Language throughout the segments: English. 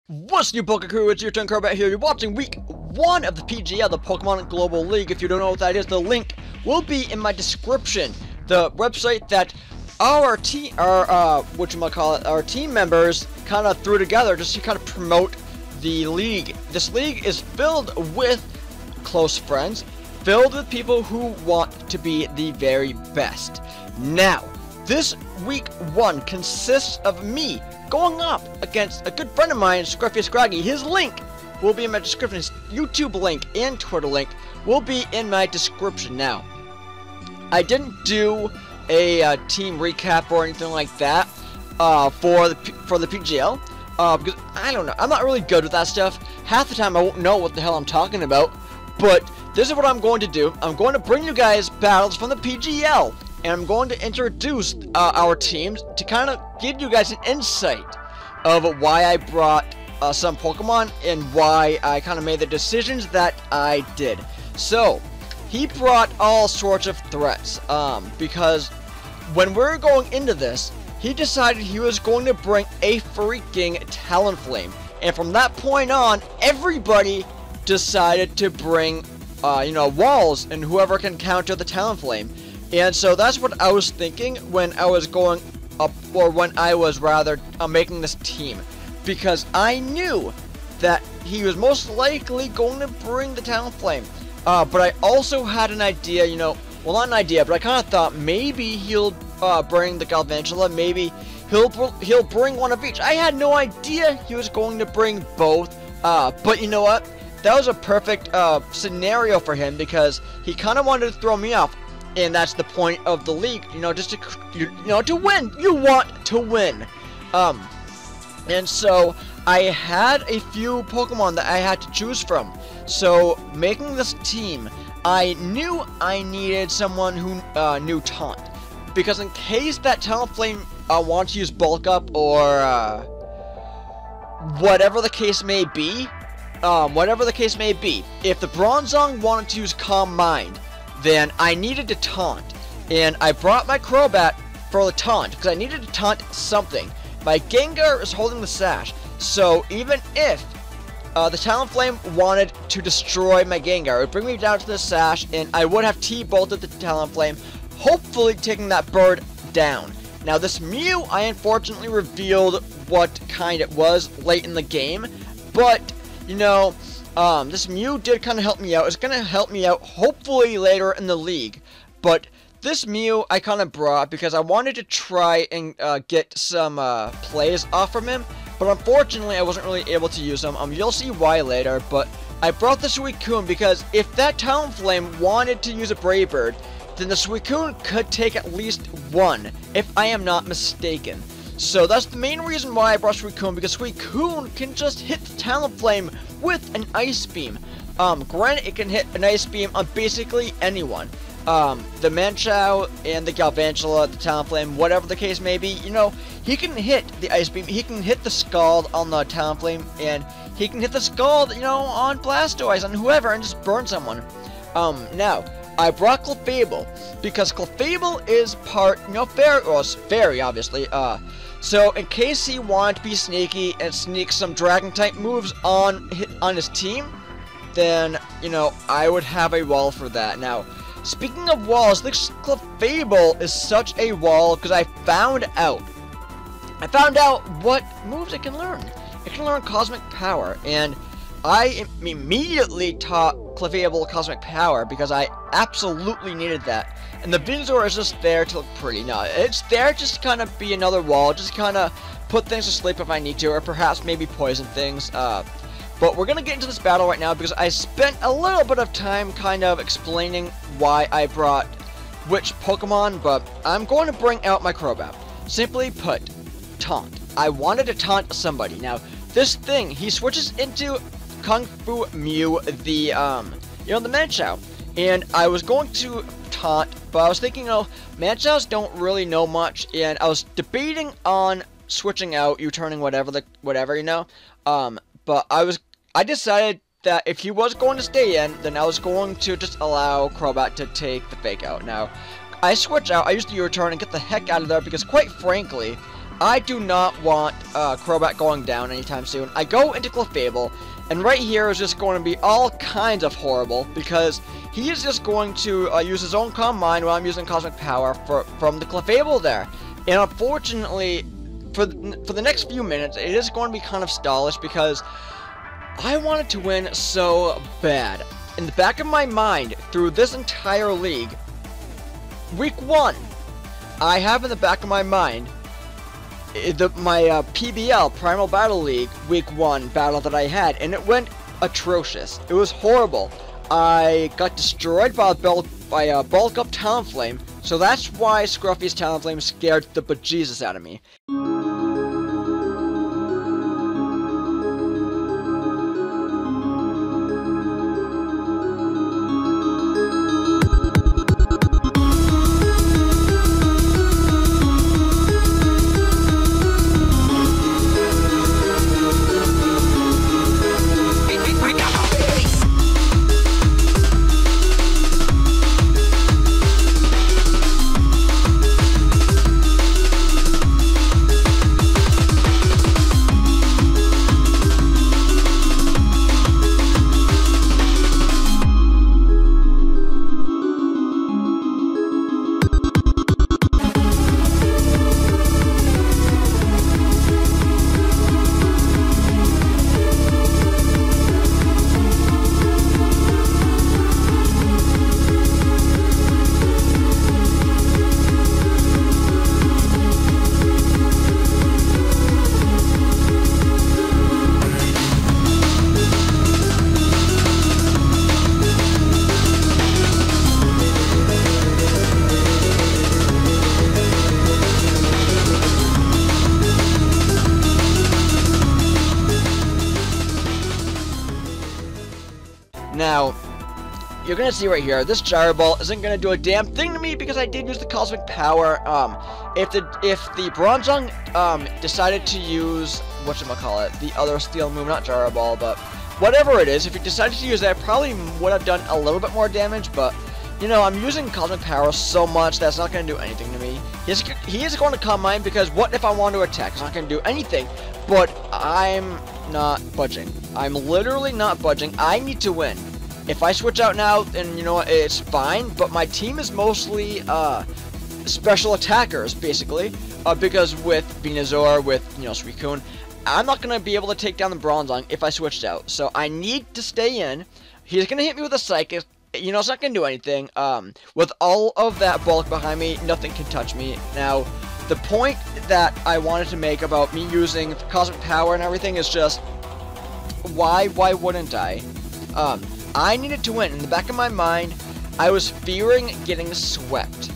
What's new, Poke Crew? It's your turn, Crobat here. You're watching week 1 of the PGL, the Pokemon Global League. If you don't know what that is, the link will be in my description. The website that our team, our team members kind of threw together just to kind of promote the league. This league is filled with close friends, filled with people who want to be the very best. Now, this week 1 consists of me going up against a good friend of mine, Scruffy. His link will be in my description. His YouTube link and Twitter link will be in my description. Now, I didn't do a team recap or anything like that for the PGL because I don't know. I'm not really good with that stuff. Half the time I won't know what the hell I'm talking about. But this is what I'm going to do. I'm going to bring you guys battles from the PGL. And I'm going to introduce our teams to kind of give you guys an insight of why I brought some Pokemon and why I kind of made the decisions that I did. So, he brought all sorts of threats because when we're going into this, he decided he was going to bring a freaking Talonflame. And from that point on, everybody decided to bring, walls and whoever can counter the Talonflame. And so that's what I was thinking when I was going up, or when I was rather making this team. Because I knew that he was most likely going to bring the Talonflame. But I also had an idea, well, not an idea, but I kind of thought maybe he'll bring the Galvantula, maybe he'll bring one of each. I had no idea he was going to bring both, but you know what? That was a perfect scenario for him because he kind of wanted to throw me off. And that's the point of the league, just to win. You want to win. And so I had a few Pokemon that I had to choose from. So making this team, I knew I needed someone who knew Taunt, because in case that Talonflame wanted to use Bulk Up or whatever the case may be, if the Bronzong wanted to use Calm Mind, then I needed to taunt, and I brought my Crobat for the taunt, because I needed to taunt something. My Gengar is holding the Sash, so even if the Talonflame wanted to destroy my Gengar, it would bring me down to the Sash, and I would have T-bolted the Talonflame, hopefully taking that bird down. Now this Mew, I unfortunately revealed what kind it was late in the game, but, this Mew did kind of help me out. It's going to help me out hopefully later in the league. But this Mew I kind of brought because I wanted to try and get some plays off from him. But unfortunately I wasn't really able to use them. You'll see why later. But I brought the Suicune because if that Talonflame wanted to use a Brave Bird, then the Suicune could take at least one, if I am not mistaken. So that's the main reason why I brought Suicune, because Suicune can just hit the Talonflame with an Ice Beam. Granted, it can hit an Ice Beam on basically anyone. The Manchow and the Galvantula, the Talonflame, whatever the case may be, he can hit the Ice Beam, he can hit the Scald on the Talonflame, and he can hit the Scald, on Blastoise, on whoever, and just burn someone. Now, I brought Clefable, because Clefable is part, fairy, obviously, so in case he wanted to be sneaky and sneak some Dragon-type moves on his team, then, I would have a wall for that. Now, speaking of walls, this Clefable is such a wall because I found out what moves it can learn. It can learn Cosmic Power, and I immediately taught Clefable Cosmic Power because I absolutely needed that. And the Venusaur is just there to look pretty. No, it's there just to kind of be another wall, just kind of put things to sleep if I need to, or perhaps maybe poison things. But we're going to get into this battle right now because I spent a little bit of time kind of explaining why I brought which Pokemon, but I'm going to bring out my Crobat. Simply put, Taunt. I wanted to taunt somebody. Now, this thing, he switches into Kung Fu Mew, the Manchow, and I was going to taunt, but I was thinking, Manchows don't really know much, and I was debating on switching out, U-turning, whatever, but I decided that if he was going to stay in, then I was going to just allow Crobat to take the fake out. Now, I switch out, I use the U-turn and get the heck out of there, because quite frankly, I do not want Crobat going down anytime soon. I go into Clefable, and right here is just going to be all kinds of horrible, because he is just going to use his own Calm Mind while I'm using Cosmic Power from the Clefable there. And unfortunately, for the next few minutes, it is going to be kind of stallish, because I wanted to win so bad. In the back of my mind, through this entire league, Week 1, I have in the back of my mind my PBL, Primal Battle League, Week 1 battle that I had, and it went atrocious. It was horrible. I got destroyed by a bulk up Talonflame, so that's why Scruffy's Talonflame scared the bejesus out of me. Now, you're gonna see right here, this Gyro Ball isn't gonna do a damn thing to me because I did use the Cosmic Power. If the Bronzong decided to use whatchamacallit, the other Steel move, not Gyro Ball, but whatever it is, if he decided to use that, I probably would have done a little bit more damage. But you know, I'm using Cosmic Power so much that's not gonna do anything to me. He is going to Calm Mind because what if I want to attack? It's not gonna do anything. But I'm not budging. I'm literally not budging. I need to win. If I switch out now, then you know what, it's fine, but my team is mostly special attackers, basically, because with Venusaur, with, you know, Suicune, I'm not going to be able to take down the Bronzong if I switched out, so I need to stay in. He's going to hit me with a Psychic, you know, it's not going to do anything. With all of that bulk behind me, nothing can touch me. Now, the point that I wanted to make about me using Cosmic Power and everything is just, why wouldn't I? I needed to win. In the back of my mind, I was fearing getting swept.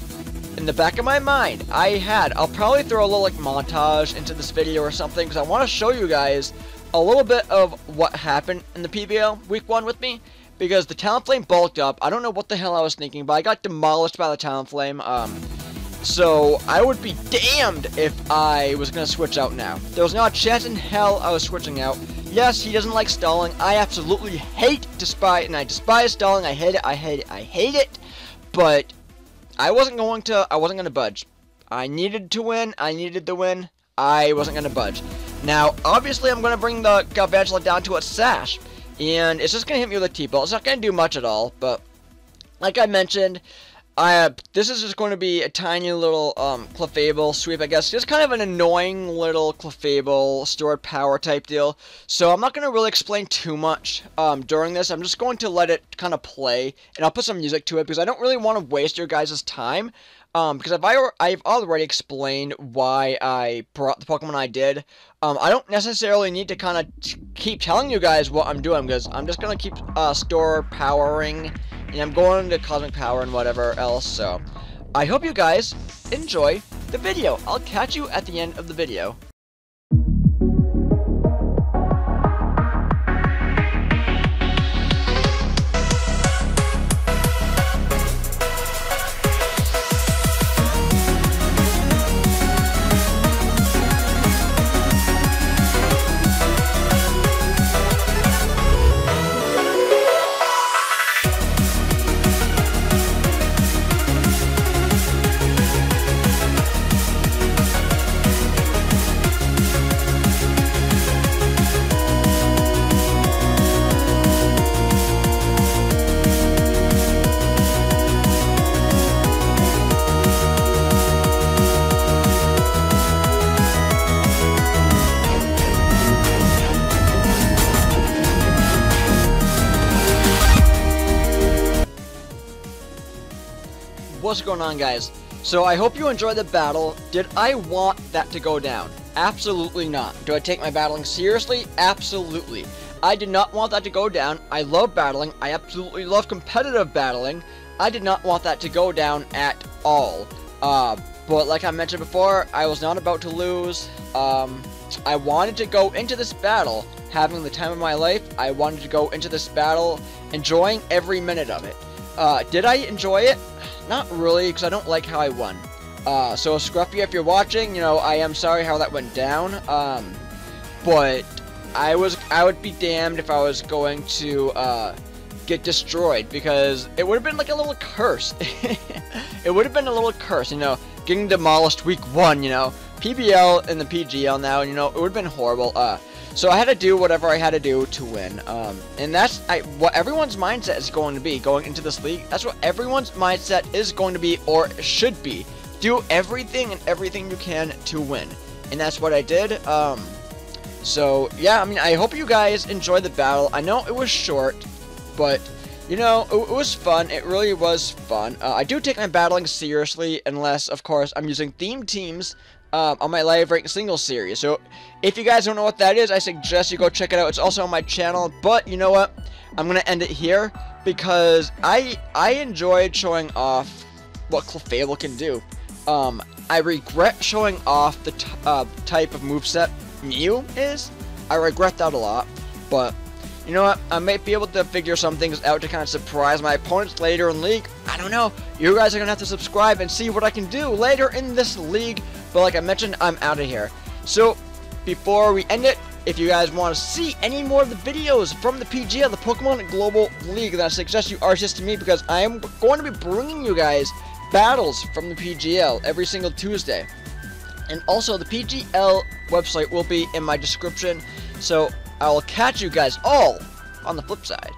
In the back of my mind, I'll probably throw a little like montage into this video or something, because I want to show you guys a little bit of what happened in the PBL Week 1 with me, because the Talonflame bulked up. I don't know what the hell I was thinking, but I got demolished by the Talonflame. So I would be damned if I was going to switch out now. There was not a chance in hell I was switching out. Yes, he doesn't like stalling. I absolutely despise stalling. I hate it. But I wasn't going to budge. I needed to win. I needed the win. I wasn't going to budge. Now, obviously, I'm going to bring the Galvantula down to a Sash. And it's just going to hit me with a T-Ball. It's not going to do much at all. But, like I mentioned, this is just going to be a tiny little Clefable sweep, I guess. Just kind of an annoying little Clefable stored power type deal. So I'm not going to really explain too much during this. I'm just going to let it kind of play, and I'll put some music to it because I don't really want to waste your guys' time. Because I've already explained why I brought the Pokemon I did. I don't necessarily need to kind of keep telling you guys what I'm doing, because I'm just going to keep store powering, and I'm going to Cosmic Power and whatever else. So I hope you guys enjoy the video. I'll catch you at the end of the video. what's going on, guys. So I hope you enjoyed the battle. Did I want that to go down? Absolutely not. Do I take my battling seriously? Absolutely. I did not want that to go down. I love battling. I absolutely love competitive battling. I did not want that to go down at all. But like I mentioned before, I was not about to lose. I wanted to go into this battle having the time of my life. I wanted to go into this battle enjoying every minute of it. Did I enjoy it? Not really, because I don't like how I won. So Scruffy, if you're watching, you know, I am sorry how that went down. But I would be damned if I was going to get destroyed, because it would have been like a little curse. It would have been a little curse, you know, getting demolished week 1, you know, PBL and the PGL now, you know, it would have been horrible. So I had to do whatever I had to do to win, and that's what everyone's mindset is going to be going into this league. That's what everyone's mindset is going to be, or should be. Do everything and everything you can to win, and that's what I did. So yeah, I mean, I hope you guys enjoyed the battle. I know it was short, but you know, it was fun. It really was fun. I do take my battling seriously, unless, of course, I'm using theme teams on my live rank singles series. So if you guys don't know what that is, I suggest you go check it out. It's also on my channel. But you know what? I'm gonna end it here because I enjoyed showing off what Clefable can do. I regret showing off the type of moveset Mew is. I regret that a lot, but you know what? I might be able to figure some things out to kind of surprise my opponents later in League. I don't know. You guys are going to have to subscribe and see what I can do later in this League. But like I mentioned, I'm out of here. So, before we end it, if you guys want to see any more of the videos from the PGL, the Pokemon Global League, then I suggest you RCS to me, because I am going to be bringing you guys battles from the PGL every single Tuesday. And also, the PGL website will be in my description. So, I will catch you guys all on the flip side.